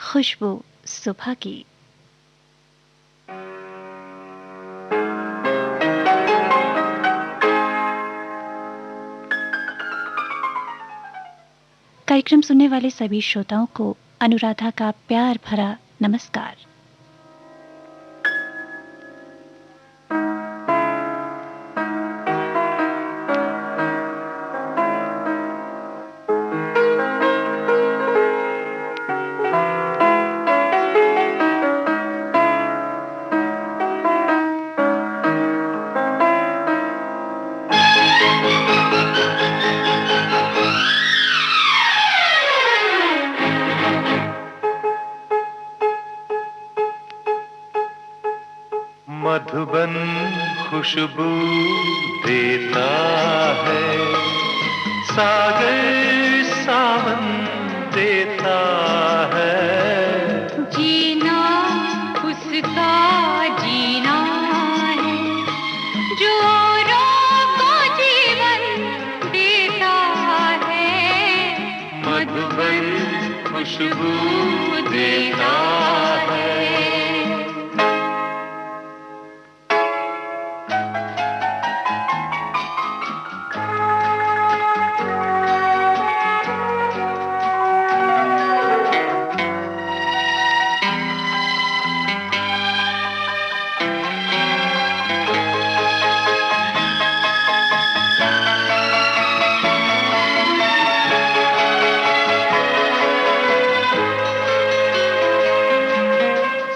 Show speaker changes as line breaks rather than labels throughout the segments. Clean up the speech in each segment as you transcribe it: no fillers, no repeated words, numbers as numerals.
खुशबू सुबह की। कार्यक्रम सुनने वाले सभी श्रोताओं को अनुराधा का प्यार भरा नमस्कार।
मधुबन खुशबू देता है, सागर सावन देता है।
जीना उसका जीना है जो औरों को जीवन देता है।
मधुबन खुशबू देता है।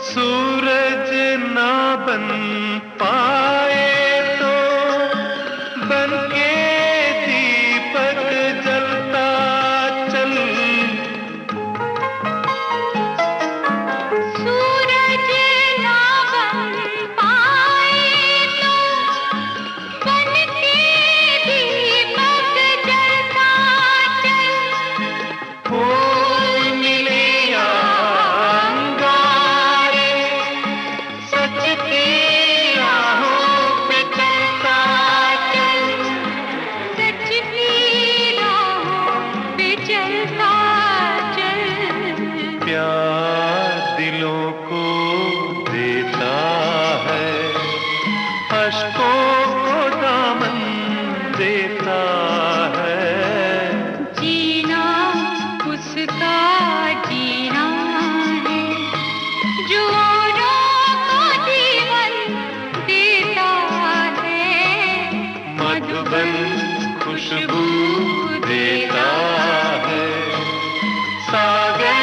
सूरज ना बन पाए तो बन के दीपक जलता चल।
सूरज ना बन पाए तो बन के दीपक जलता चल।
फूल मिले या अंगारे, सच की राहों पे चलता चल।
सच की राहों पे चलता चल।
प्यार दिलों को देता है, अश्कों को दामन देता है।
जीना उसका जीना है जो औरों को जीवन देता है।
मधुबन खुशबू देता है, सागर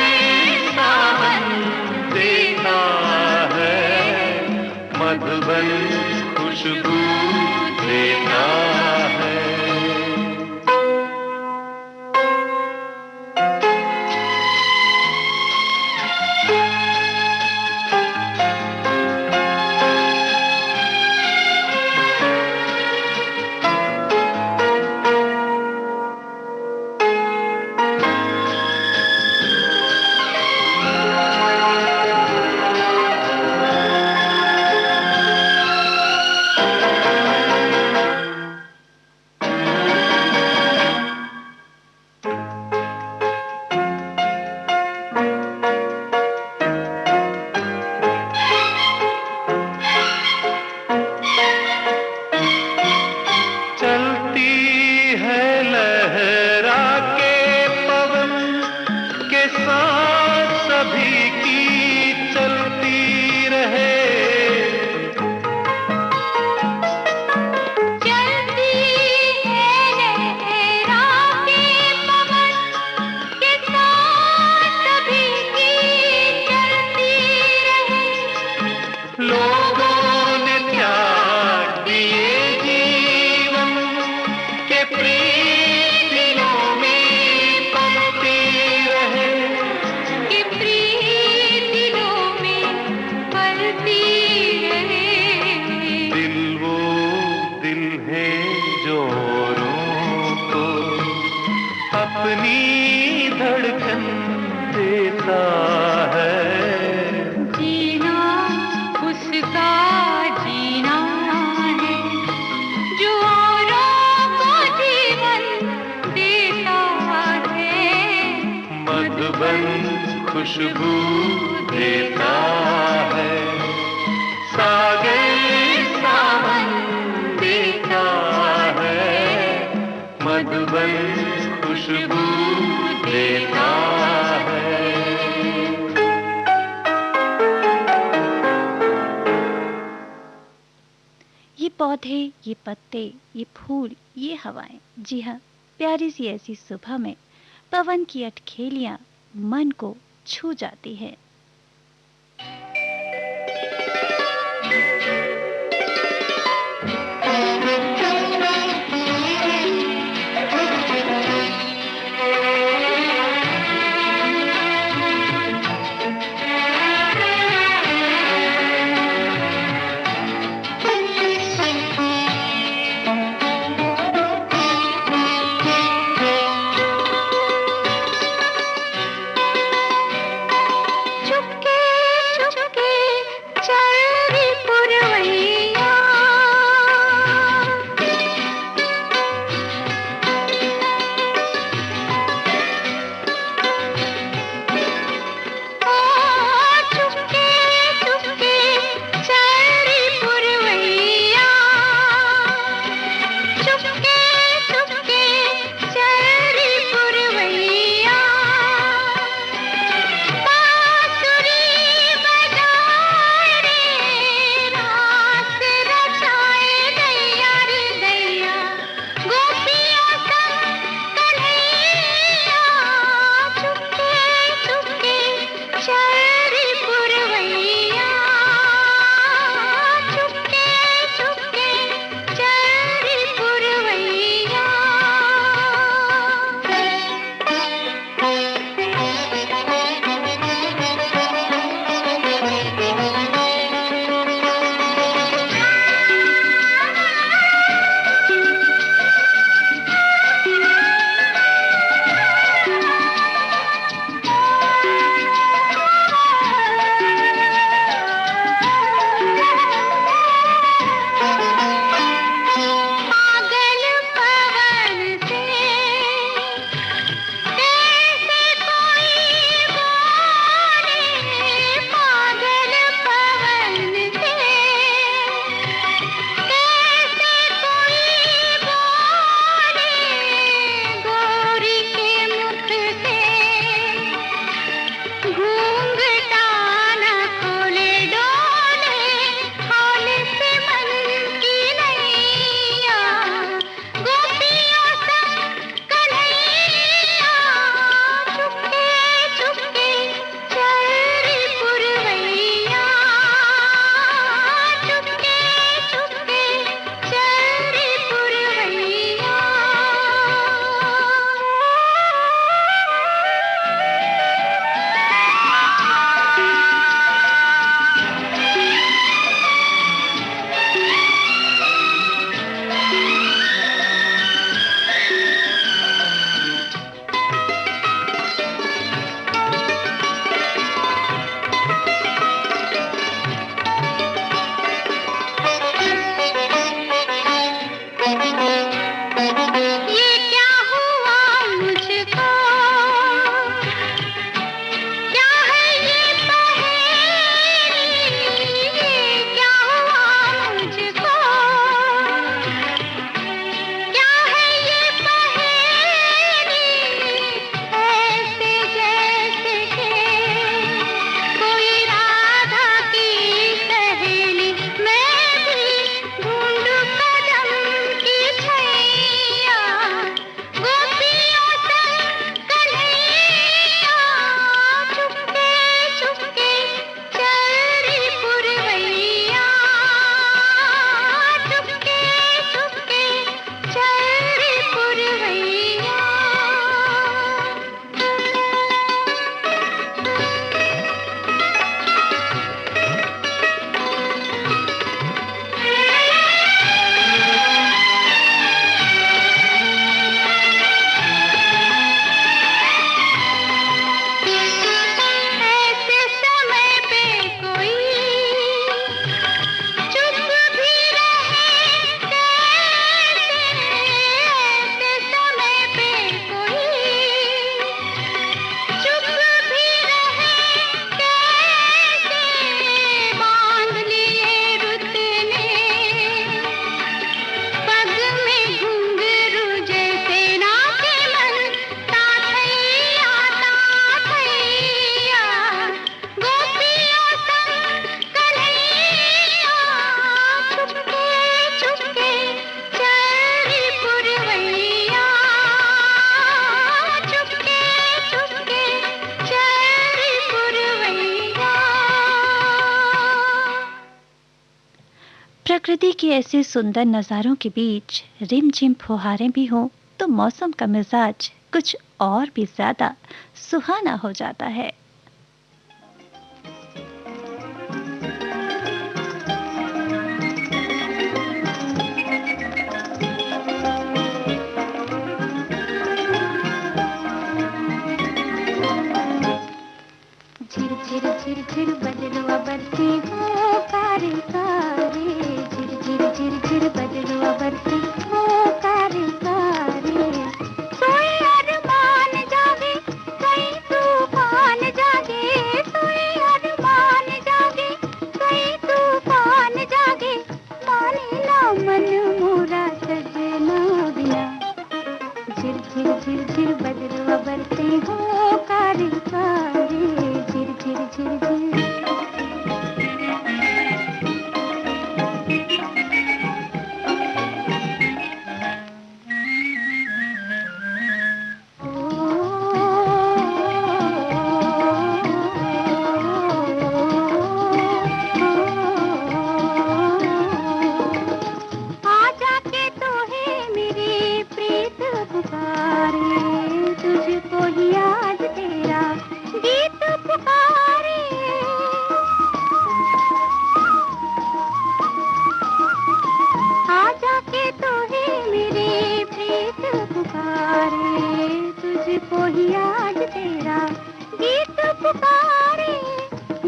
खुशबू देता है, सागर सावन देता है, मधुबन खुशबू देता है।
ये पौधे, ये पत्ते, ये फूल, ये हवाएं, जी हाँ, प्यारी सी ऐसी सुबह में पवन की अटखेलियां मन को छू जाती है। प्रकृति के ऐसे सुंदर नज़ारों के बीच रिमझिम फुहारें भी हों तो मौसम का मिजाज कुछ और भी ज्यादा सुहाना हो जाता है।
झिर झिर झिर झिर बदलुआ बरसे हो कारे कारे, झिर झिर झिर झिर बदलुआ बरसे हो कारे कारे। सोए अरमान जागे कई तूफान जागे, सोए अरमान जागे कई तूफान जागे, माने ना मन मोरा सजना बिना। झिर झिर झिर झिर बदलुआ बरसे हो कारे कारे, झिर झिर झिर झिर। तुझको ही आज तेरा गीत पुकारे। आजा के तो है मेरे प्रीत पुकारे, तुझको ही आज तेरा गीत पुकारे।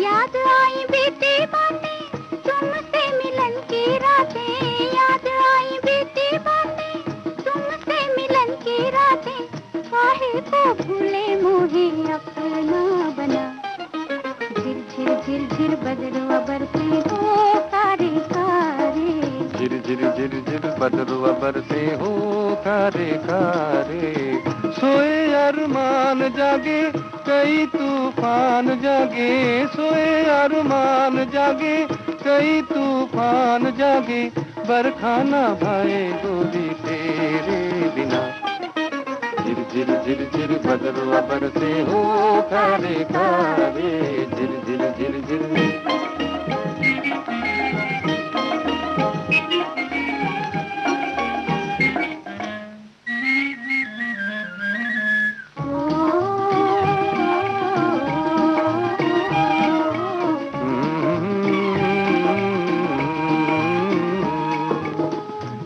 याद आई बीती बातें तुमसे मिलन की रातें, याद आई बीती बातें तुमसे मिलन की रातें, काहे को भूले मोहे अपना बना। झिर झिर झिर झिर बदलुआ बरसे हो कारे कारे,
झिर झिर झिर झिर बदलुआ बरसे हो कारे कारे। सोए अरमान जागे कई तूफान जागे, सोए अरमान जागे कई तूफान जागे, बरखाना भाए गोरी तेरे बिना। झिर झिर झिर झिर बदलुआ बरसे हो कारे कारे, झिर झिर झिर झिर।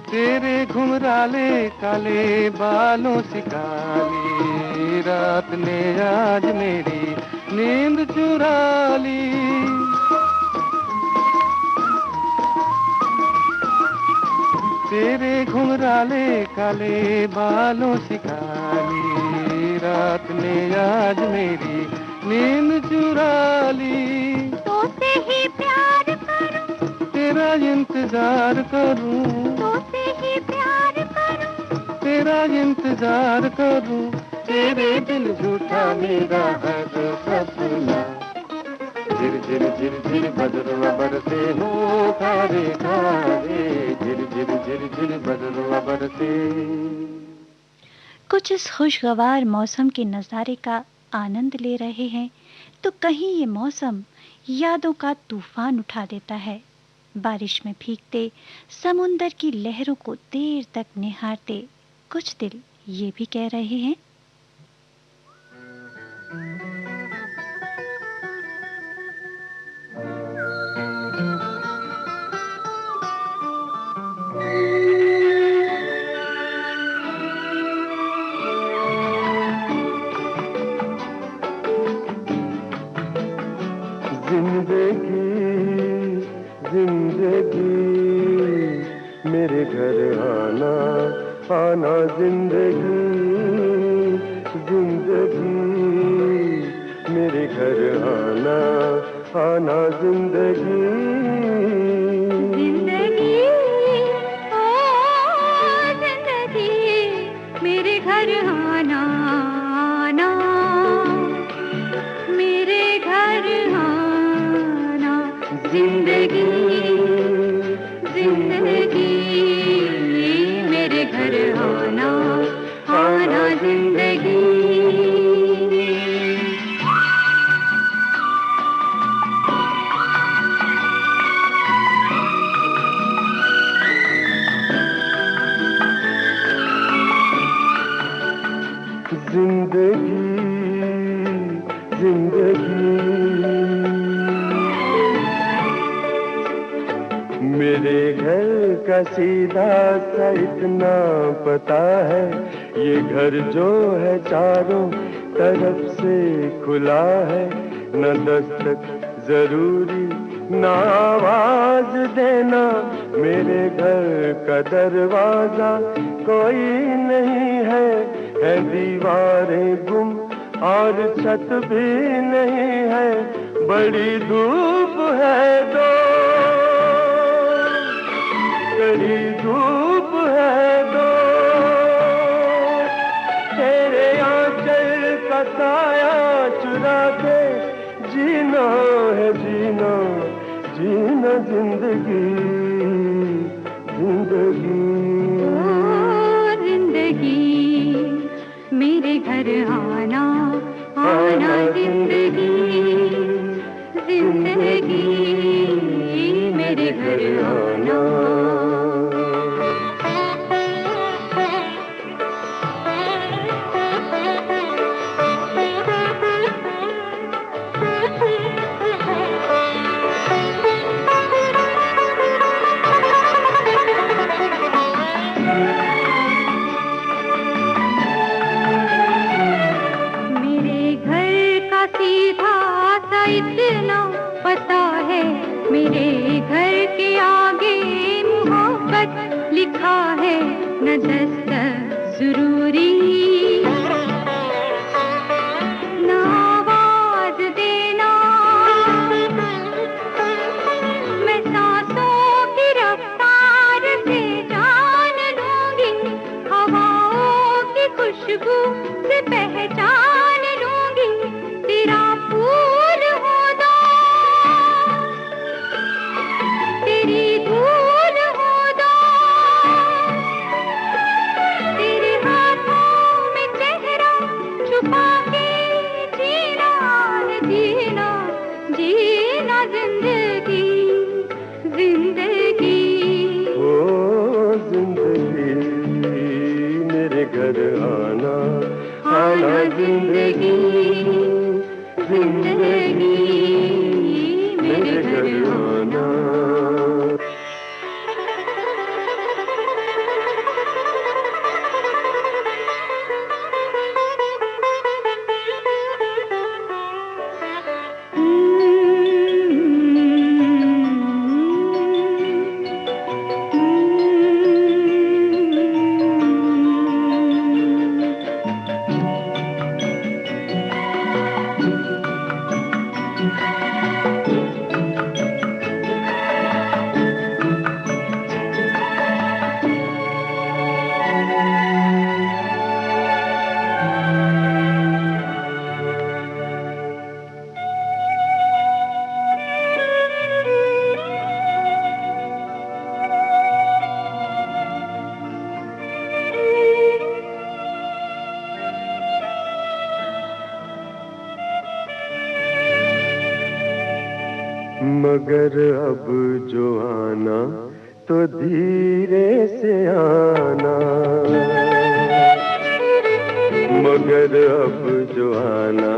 तेरे घुंघराले काले बालों से काली रात ने आज मेरी नींद चुरा ली। तेरे घुंघराले काले बालों से काली रात ने आज मेरी नींद चुरा ली।
तो से ही प्यार करूं,
तेरा इंतजार करूं,
तो से ही प्यार करूं,
तेरा इंतजार करूं, तेरे दिल झूठा मेरा हर सपना। झिर झिर झिर झिर बदलुआ बरसे हो कारे कारे, झिर झिर झिर झिर बदलुआ बरसे।
कुछ इस खुशगवार मौसम के नज़ारे का आनंद ले रहे हैं तो कहीं ये मौसम यादों का तूफान उठा देता है। बारिश में भीगते समुंदर की लहरों को देर तक निहारते कुछ दिल ये भी कह रहे हैं,
जिंदगी जिंदगी मेरे घर आना आना, जिंदगी जिंदगी मेरे घर आना आना, जिंदगी
जिंदगी ओ जिंदगी मेरे घर आना आना, मेरे घर आना। जिंदगी जिंदगी मेरे घर आना आना, जिंदगी।
का सीधा सा इतना पता है, ये घर जो है चारों तरफ से खुला है। न दस्तक जरूरी न आवाज देना, मेरे घर का दरवाजा कोई नहीं है। है दीवारें गुम और छत भी नहीं है, बड़ी धूप है दो, कड़ी धूप है दो। तेरे आंचल का साया चुरा के जीना है जीना, जीना जिंदगी, जिंदगी।
ओ जिंदगी मेरे घर आना, आना जिंदगी, जिंदगी मेरे घर आना। इतना पता है, मेरे घर के आगे मोहब्बत लिखा है। न दस्तक जरूरी न आवाज देना, मैं सांसों की रफ्तार से जान लूंगी, हवाओं की खुशबू से पहचान लूंगी। तेरा फूल हो दो, तेरी धूल हो दो, तेरे हाथों में चेहरा छुपा के जीना है जीना, जीना जिंदगी, जिंदगी।
ओ जिंदगी मेरे घर आना, आना जिंदगी, जिंदगी मेरे घर आना। मगर अब जो आना तो धीरे से आना, मगर अब जो आना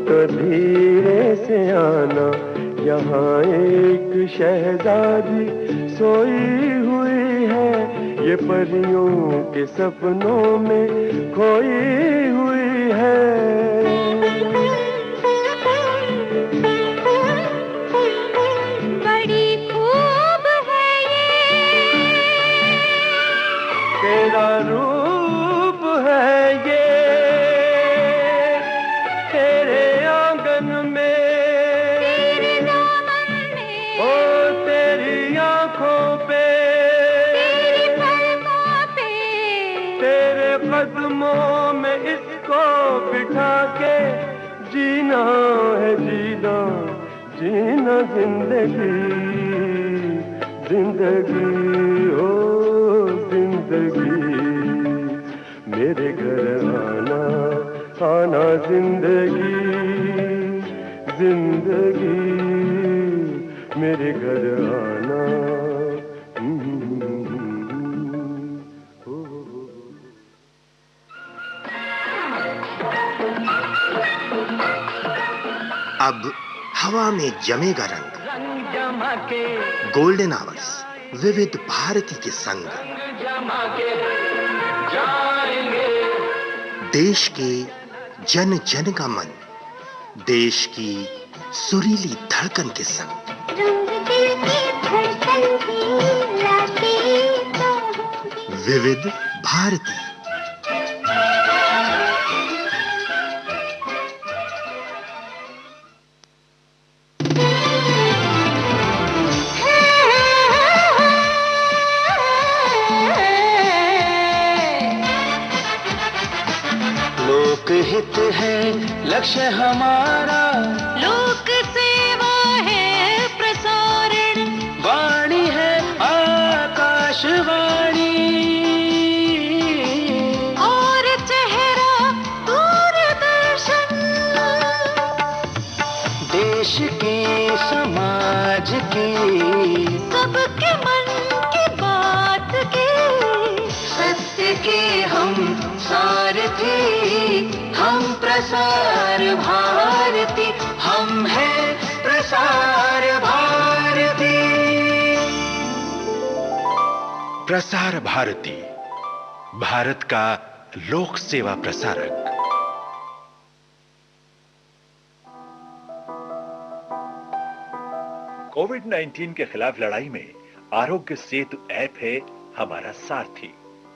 तो धीरे से आना। यहाँ एक शहजादी सोई हुई है, ये परियों के सपनों में खोई हुई है। तेरा रूप है ये, तेरे आंगन में,
तेरे दामन में,
ओ तेरी आंखों पे,
तेरी पलकों पे,
तेरे कदमों में इसको बिठा के जीना है जीना, जीना जिंदगी, जिंदगी हो जिंदगी। मेरे घर आना, आना जिंदगी, जिंदगी मेरे घर आना।
अब हवा में जमेगा रंग, गोल्डन आवर्स विविध भारती के संग देश के जन जन का मन, देश की सुरीली धड़कन के संग।
रंग दिल की धड़कन की रातें तो होंगी।
विविध भारती।
लोकहित है लक्ष्य हमारा,
लोक सेवा है प्रसारण,
वाणी है आकाशवाणी,
और चेहरा दूरदर्शन।
देश के समाज के
सबके मन की बात के,
सत्य के हम सारथी, हम प्रसार भारती, हम हैं प्रसार भारती।
प्रसार भारती, भारत का लोक सेवा प्रसारक। कोविड-19 के खिलाफ लड़ाई में आरोग्य सेतु ऐप है हमारा सारथी,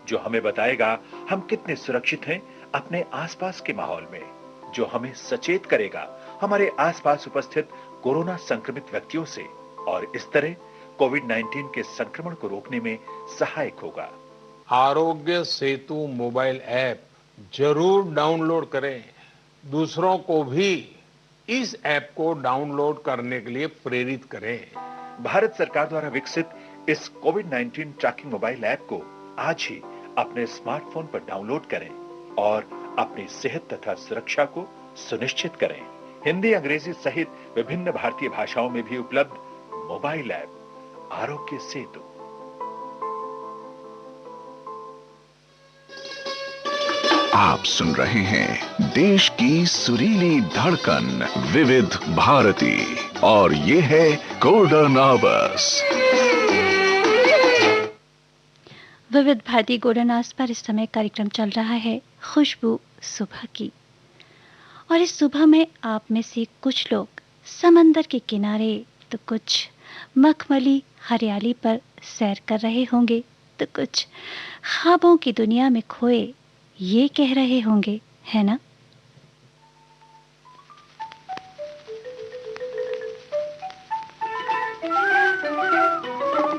जो हमें बताएगा हम कितने सुरक्षित हैं अपने आसपास के माहौल में, जो हमें सचेत करेगा हमारे आसपास उपस्थित कोरोना संक्रमित व्यक्तियों से, और इस तरह कोविड-19 के संक्रमण को रोकने में सहायक होगा।
आरोग्य सेतु मोबाइल ऐप जरूर डाउनलोड करें। दूसरों को भी इस ऐप को डाउनलोड करने के लिए प्रेरित करें।
भारत सरकार द्वारा विकसित इस कोविड-19 ट्रैकिंग मोबाइल ऐप को आज ही अपने स्मार्टफोन पर डाउनलोड करें और अपनी सेहत तथा सुरक्षा को सुनिश्चित करें। हिंदी, अंग्रेजी सहित विभिन्न भारतीय भाषाओं में भी उपलब्ध मोबाइल ऐप आरोग्य सेतु।
आप सुन रहे हैं देश की सुरीली धड़कन विविध भारती, और ये है गोल्डन आवर्स।
विविध भारती गोल्डन आवर्स पर इस समय कार्यक्रम चल रहा है खुशबू सुबह की, और इस सुबह में आप में से कुछ लोग समंदर के किनारे तो कुछ मखमली हरियाली पर सैर कर रहे होंगे, तो कुछ ख्वाबों की दुनिया में खोए ये कह रहे होंगे, है ना?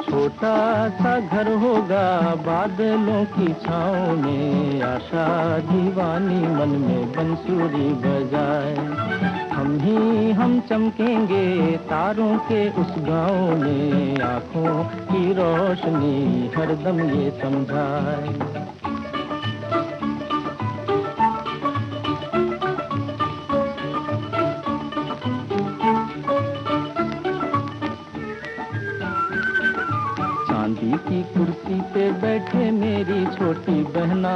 छोटा सा घर होगा बादलों की छाँव में, आशा दीवानी मन में बंसुरी बजाए। हम चमकेंगे तारों के उस गाँव में, आँखों की रोशनी हरदम ये समझाए। चांदी की कुर्सी पे बैठे मेरी छोटी बहना,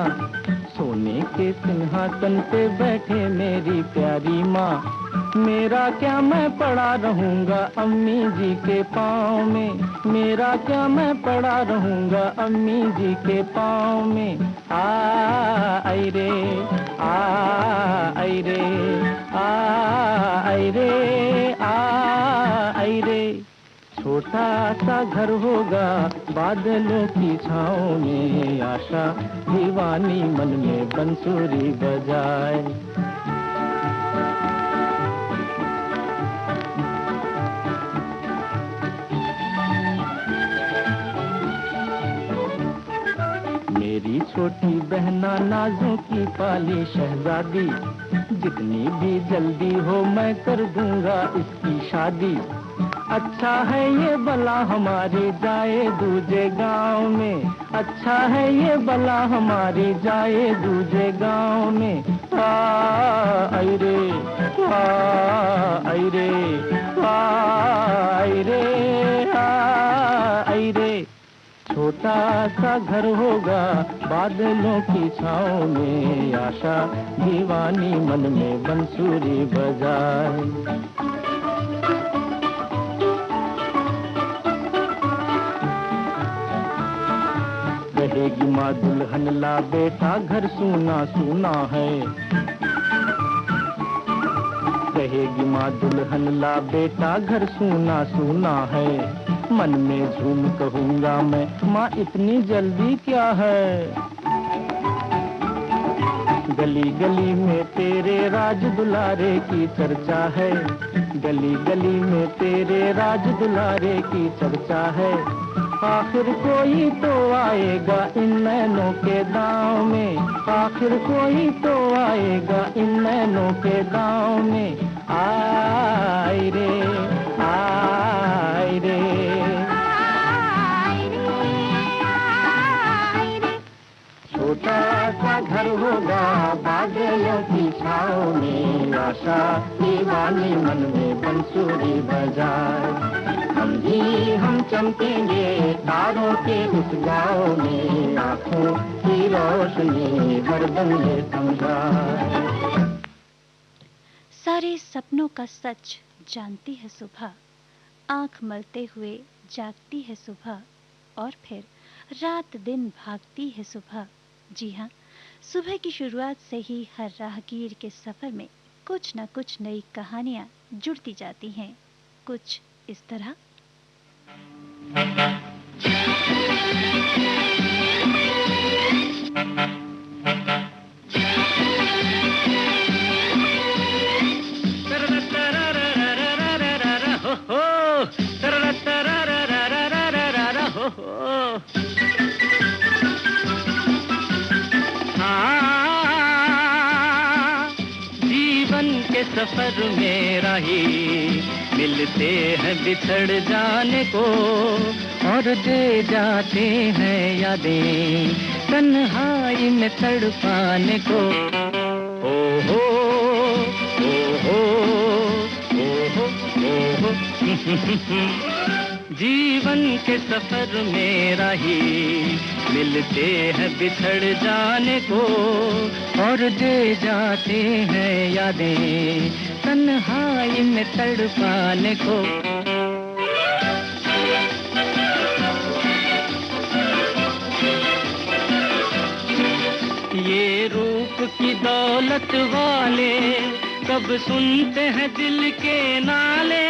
सोने के सिंहासन पे बैठे मेरी प्यारी माँ। मेरा क्या मैं पड़ा रहूंगा अम्मी जी के पाँव में, मेरा क्या मैं पड़ा रहूंगा अम्मी जी के पाँव में। आई रे आई रे आई रे आई रे। छोटा सा घर होगा बादलों की छाँव में, आशा दीवानी मन में बंसुरी बजाए। मेरी छोटी बहना नाजों की पाली शहजादी, जितनी भी जल्दी हो मैं कर दूंगा इसकी शादी। अच्छा है ये भला हमारी जाए दूजे गांव में, अच्छा है ये भला हमारी जाए दूजे गांव में। आई रे आई रे आई रे आई रे। छोटा सा घर होगा बादलों की छाँव में, आशा दीवानी मन में बंसुरी बजाए। माँ दुल्हन ला बेटा घर सूना सूना है। कहेगी माँ दुल्हन ला बेटा घर सूना सूना है। मन में झूम कहूँगा मैं माँ इतनी जल्दी क्या है। गली गली में तेरे राज दुलारे की चर्चा है। गली गली में तेरे राज दुलारे की चर्चा है। आखिर कोई तो आएगा इन नैनों के दांव में। आखिर कोई तो आएगा इन नैनों के दांव में। आए रे आए रे। छोटा सा घर होगा बादलों की छाँव में। आशा दीवानी मन में बंसुरी बजाए। हम चमकेंगे तारों के उस गाँव में। आँखों की रोशनी हरदम ये समझाए।
सारे सपनों का सच जानती है सुबह, आंख मलते हुए जागती है सुबह, और फिर रात दिन भागती है सुबह। जी हाँ, सुबह की शुरुआत से ही हर राहगीर के सफर में कुछ न कुछ नई कहानियां जुड़ती जाती हैं। कुछ इस तरह।
सफर में राही मिलते हैं बिछड़ जाने को, और दे जाते हैं यादें तन्हाई में तड़पाने को। ओ हो ओ हो ओ हो जीवन के सफर में राही मिलते हैं बिछड़ जाने को, और दे जाते हैं यादें तन्हाई में तड़पाने को। ये रूप की दौलत वाले कब सुनते हैं दिल के नाले।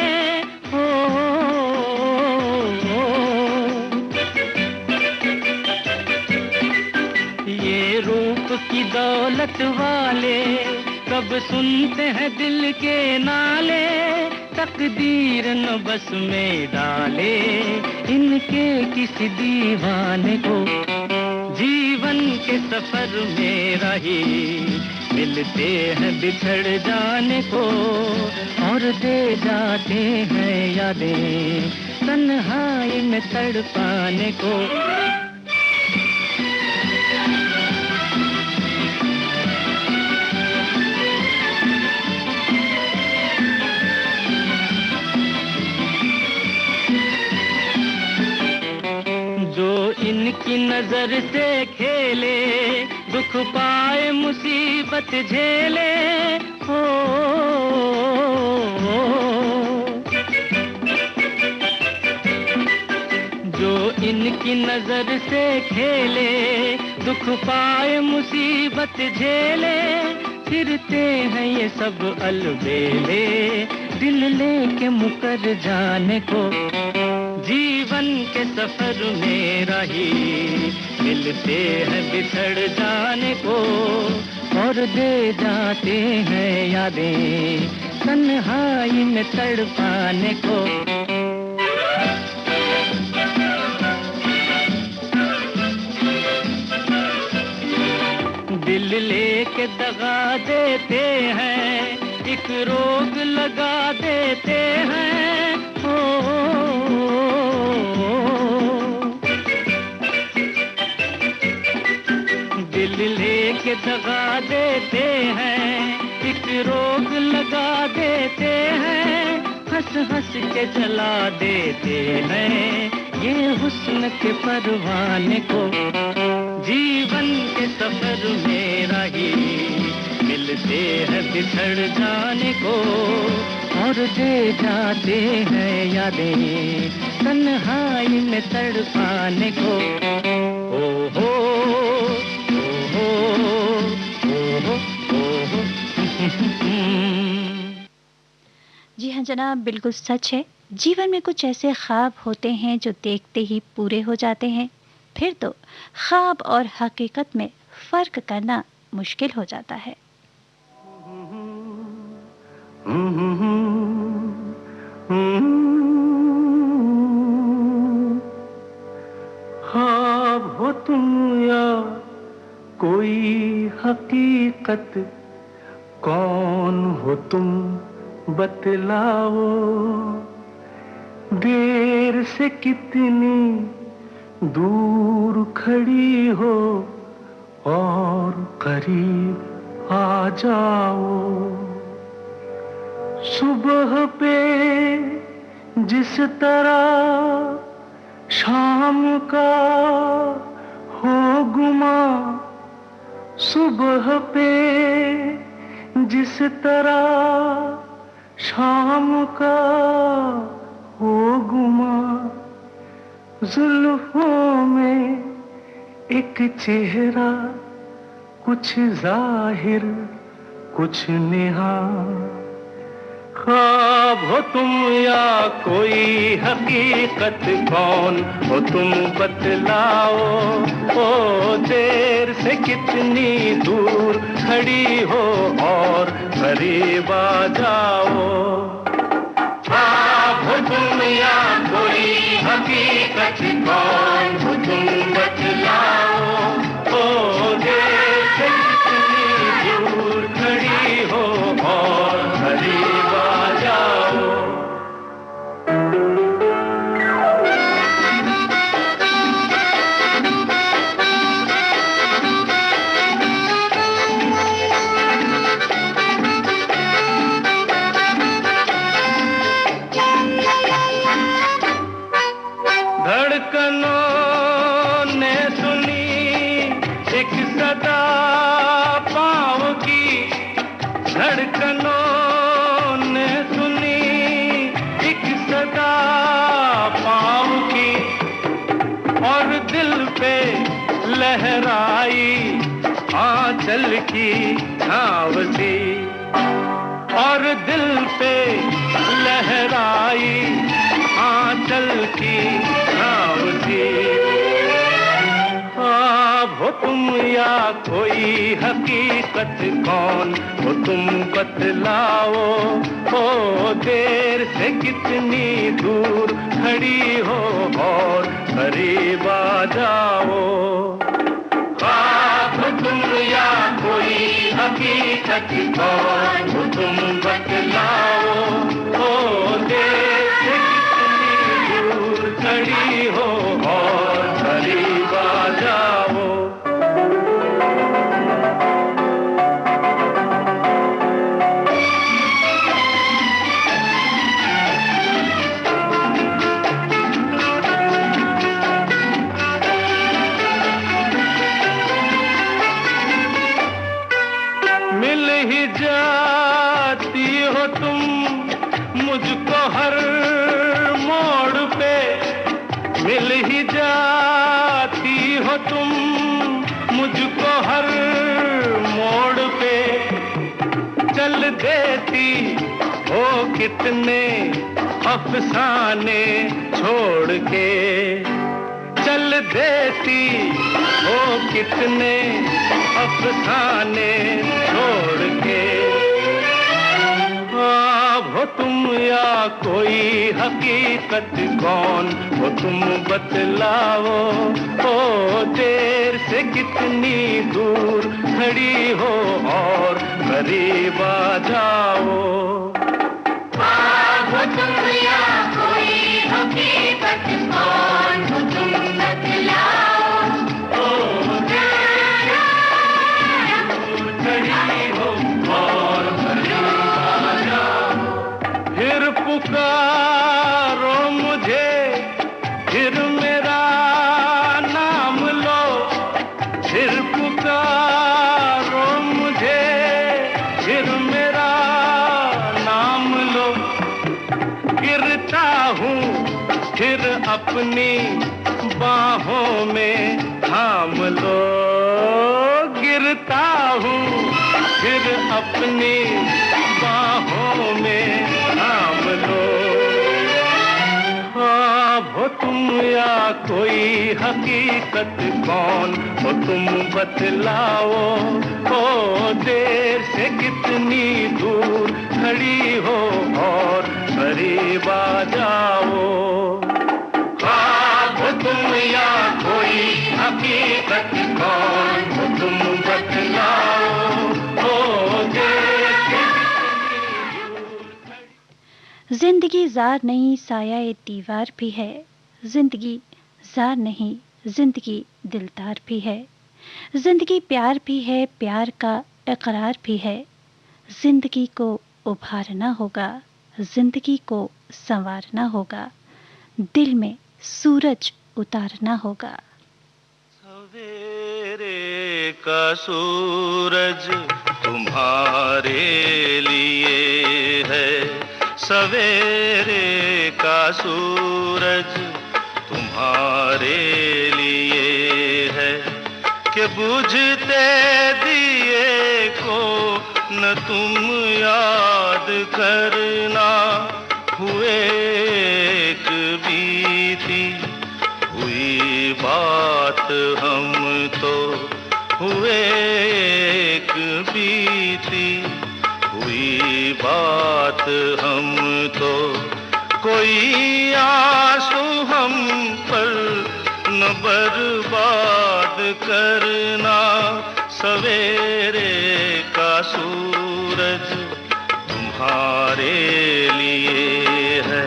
ये रूप की दौलत वाले कब सुनते हैं दिल के नाले। तकदीर न बस में डाले इनके किसी दीवाने को। जीवन के सफर में राही मिलते हैं बिछड़ जाने को, और दे जाते हैं यादें तन्हाई में तड़पाने को। इनकी नजर से खेले दुख पाए मुसीबत झेले। हो जो इनकी नजर से खेले दुख पाए मुसीबत झेले। फिरते हैं ये सब अलबेले दिल लेके मुकर जाने को। जीवन के सफर में राही मिलते हैं बिछड़ जाने को, और दे जाते हैं यादें तन्हाई में तड़पाने को। दिल लेके दगा देते हैं, एक रोग लगा देते हैं। दिल लेके दगा देते हैं, एक रोग लगा देते हैं। हंस हंस के जला देते हैं ये हुस्न के परवाने को। जीवन के सफर में राही मिलते हैं बिछड़ जाने को, और दे जाते हैं यादें तन्हाई में तड़पाने को। ओ हो ओ हो ओ हो।
जी हाँ जनाब, बिल्कुल सच है। जीवन में कुछ ऐसे ख्वाब होते हैं जो देखते ही पूरे हो जाते हैं, फिर तो ख्वाब और हकीकत में फ़र्क करना मुश्किल हो जाता है।
ख्वाब हो तुम या कोई हकीकत, कौन हो तुम बतलाओ। देर से कितनी दूर खड़ी हो, और करीब आ जाओ। सुबह पे जिस तरह शाम का हो गुमा, सुबह पे जिस तरह शाम का हो गुमा, जुल्फों में एक चेहरा, कुछ जाहिर कुछ नेहा। ख्वाब हो तुम या कोई हकीकत, कौन हो तुम बतलाओ। ओ देर से कितनी दूर खड़ी हो, और करीब आ जाओ। ख्वाब हो तुम या कोई हकीकत, कौन हो तुम बतलाओ। ओ देर से कितनी दूर खड़ी हो, और करीब आ जाओ। धड़कनों ने सुनी एक सदा पाँव की, धड़कनों ने सुनी एक सदा पाँव की, और दिल पे लहराई आंचल की छाँव सी, और दिल पे लहराई आंचल की छाँव सी। ख्वाब हो तुम या कोई हकीकत, कौन हो तुम बतलाओ। ओ देर से कितनी दूर खड़ी हो, और करीब आ जाओ। ख्वाब हो तुम या कोई हकीकत, कौन हो तुम बतलाओ। ओ देर से कितनी दूर खड़ी हो, और करीब आ जाओ। मिल ही जाती हो तुम मुझको हर मोड़ पे, मिल ही जाती हो तुम मुझको हर मोड़ पे। चल देती हो कितने अफसाने छोड़ के, चल देती हो कितने अफसाने छोड़ के। ख्वाब हो तुम या कोई हकीकत, कौन हो तुम बतलाओ। ओ देर से कितनी दूर खड़ी हो, और करीब आ जाओ। ख्वाब हो तुम या कोई हकीकत, कौन हो तुम बतलाओ। ओ देर से दूर खड़ी हो, और करीब आ जाओ। फिर पुकारो मुझे, फिर मेरा नाम लो, फिर पुकारो मुझे, हूँ, फिर अपनी बाहों में थाम लो। गिरता हूँ, फिर अपनी बाहों में थाम लो। ख्वाब हो तुम या कोई हकीकत, कौन हो तुम बतलाओ। ओ देर से कितनी दूर खड़ी हो और करीब आ जाओ। ख्वाब हो तुम या कोई हकीकत, कौन हो तुम बतलाओ। ओ देर से कितनी दूर।
जिंदगी जार नहीं, साया ए दीवार भी है। जिंदगी जार नहीं, जिंदगी दिलदार भी है। जिंदगी प्यार भी है, प्यार का इकरार भी है। जिंदगी को उभारना होगा, जिंदगी को संवारना होगा, दिल में सूरज उतारना होगा।
सवेरे का सूरज तुम्हारे लिए है। सवेरे का सूरज तुम्हारे लिए है कि बुझते दिए को न तुम याद करना। हुए एक बीती हुई बात हम तो, हुए एक बीती हुई बात हम तो। कोई आंसू हम पर न बर्बाद करना। सवेरे का सूरज तुम्हारे लिए है।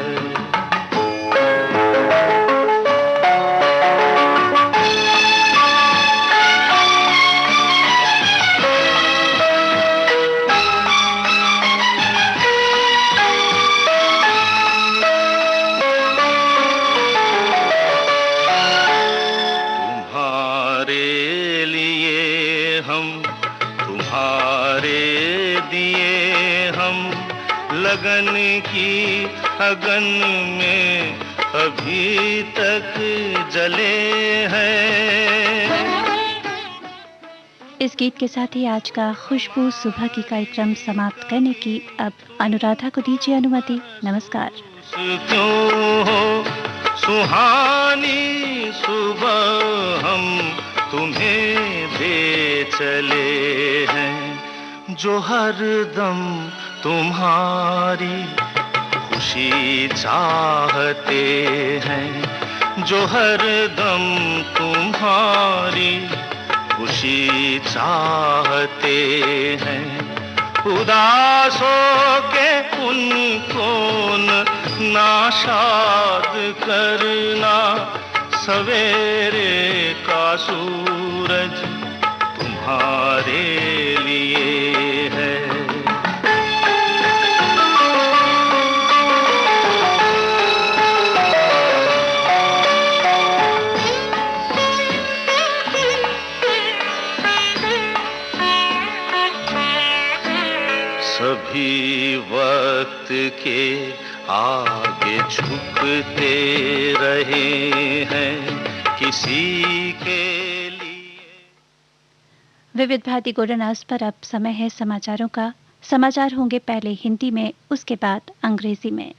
लगन की अगन में अभी तक जले हैं।
इस गीत के साथ ही आज का खुशबू सुबह की कार्यक्रम समाप्त करने की अब अनुराधा को दीजिए अनुमति। नमस्कार।
क्यों हो सुहानी सुबह हम तुम्हें दे चले हैं। जो हर दम तुम्हारी खुशी चाहते हैं। जो हर दम तुम्हारी खुशी चाहते हैं। उदासों के उनको नाशाद करना। सवेरे का सूरज तुम्हारे लिए है। सभी वक्त के आगे झुकते रहे हैं किसी के लिए।
विविध भारती गोल्डन आवर्स पर अब समय है समाचारों का। समाचार होंगे पहले हिंदी में, उसके बाद अंग्रेजी में।